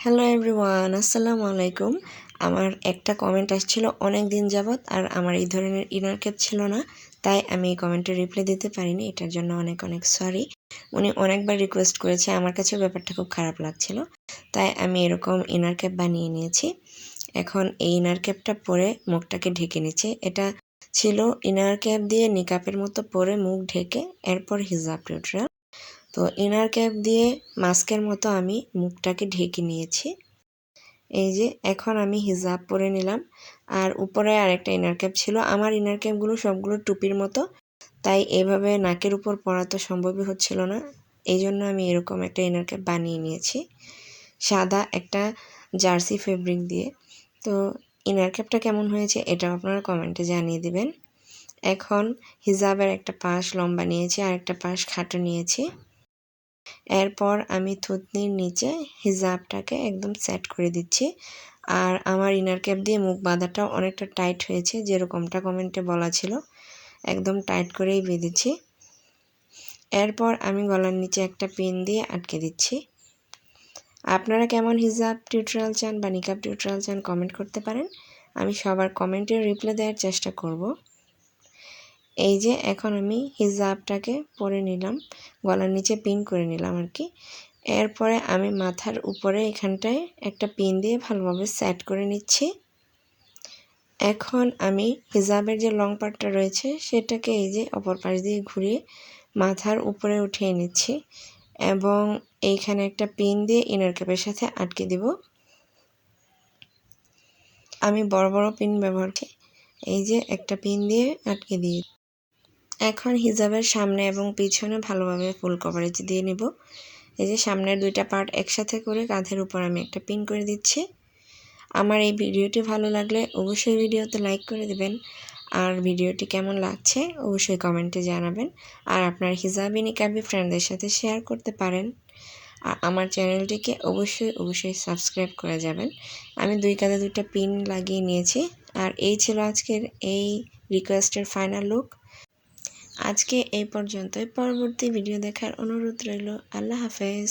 Hello everyone, আসসালামু আলাইকুম। আমার একটা কমেন্ট আসছিল অনেক দিন যাবত, আর আমার এই ধরনের ইনার ক্যাপ ছিল না, তাই আমি এই কমেন্টে রিপ্লাই দিতে পারিনি। এটার জন্য অনেক অনেক সরি। উনি অনেকবার রিকোয়েস্ট করেছে, আমার কাছেও ব্যাপারটা খুব খারাপ লাগছিল, তাই আমি এরকম ইনার ক্যাপ বানিয়ে নিয়েছি। এখন এই ইনার ক্যাপটা পরে মুখটাকে ঢেকে নিচ্ছে। এটা ছিল ইনার ক্যাপ দিয়ে নিকাপের মতো পরে মুখ ঢেকে, এরপর হিজাব টিউটোরিয়াল। তো ইনার ক্যাপ দিয়ে মাস্কের মতো আমি মুখটাকে ঢেকে নিয়েছি। এই যে এখন আমি হিজাব পরে নিলাম, আর উপরে আরেকটা ইনার ক্যাপ ছিল। আমার ইনার ক্যাপগুলো সবগুলো টুপির মতো, তাই এভাবে নাকের উপর পরা তো সম্ভবই হচ্ছিল না। এই জন্য আমি এরকম একটা ইনার ক্যাপ বানিয়ে নিয়েছি সাদা একটা জার্সি ফেব্রিক দিয়ে। তো ইনার ক্যাপটা কেমন হয়েছে এটাও আপনারা কমেন্টে জানিয়ে দিবেন। এখন হিজাবের একটা পাশ লম্বা নিয়েছি আর একটা পাশ খাটো নিয়েছি। এরপর আমি থুতনির নিচে হিজাবটাকে একদম সেট করে দিচ্ছি। আর আমার ইনার ক্যাপ দিয়ে মুখ বাঁধাটাও অনেকটা টাইট হয়েছে, যেরকমটা কমেন্টে বলা ছিল, একদম টাইট করেই বেঁধেছি। এরপর আমি গলার নিচে একটা পিন দিয়ে আটকে দিচ্ছি। আপনারা কেমন হিজাব টিউটোরিয়াল চান বা নিকাব টিউটোরিয়াল চান কমেন্ট করতে পারেন, আমি সবার কমেন্টের রিপ্লাই দেওয়ার চেষ্টা করব। এই যে এখন আমি হিজাবটাকে পরে নিলাম, গলার নিচে পিন করে নিলাম আর কি। এরপরে আমি মাথার উপরে এখানটায় একটা পিন দিয়ে ভালোভাবে সেট করে নিচ্ছি। এখন আমি হিজাবের যে লং পার্টটা রয়েছে সেটাকে এই যে অপর পাশ দিয়ে ঘুরিয়ে মাথার উপরে উঠিয়ে নিচ্ছি, এবং এইখানে একটা পিন দিয়ে ইনার ক্যাপের সাথে আটকে দিব। আমি বড় বড় পিন ব্যবহার করি, এই যে একটা পিন দিয়ে আটকে দিই। এখন হিজাবের সামনে এবং পিছনে ভালোভাবে ফুল কভারেজ দিয়ে নিব। এই যে সামনের দুইটা পার্ট একসাথে করে কাঁধের উপর আমি একটা পিন করে দিচ্ছি। আমার এই ভিডিওটি ভালো লাগলে অবশ্যই ভিডিওতে লাইক করে দেবেন, আর ভিডিওটি কেমন লাগছে অবশ্যই কমেন্টে জানাবেন। আর আপনার হিজাবি নিকাবি ফ্রেন্ডদের সাথে শেয়ার করতে পারেন। আর আমার চ্যানেলটিকে অবশ্যই সাবস্ক্রাইব করে যাবেন। আমি দুই কাঁধে দুইটা পিন লাগিয়ে নিয়েছি। আর এই ছিল আজকের এই রিকোয়েস্টের ফাইনাল লুক। আজকে এই পর্যন্তই। পরবর্তী ভিডিও দেখার অনুরোধ রইল। আল্লাহ হাফেজ।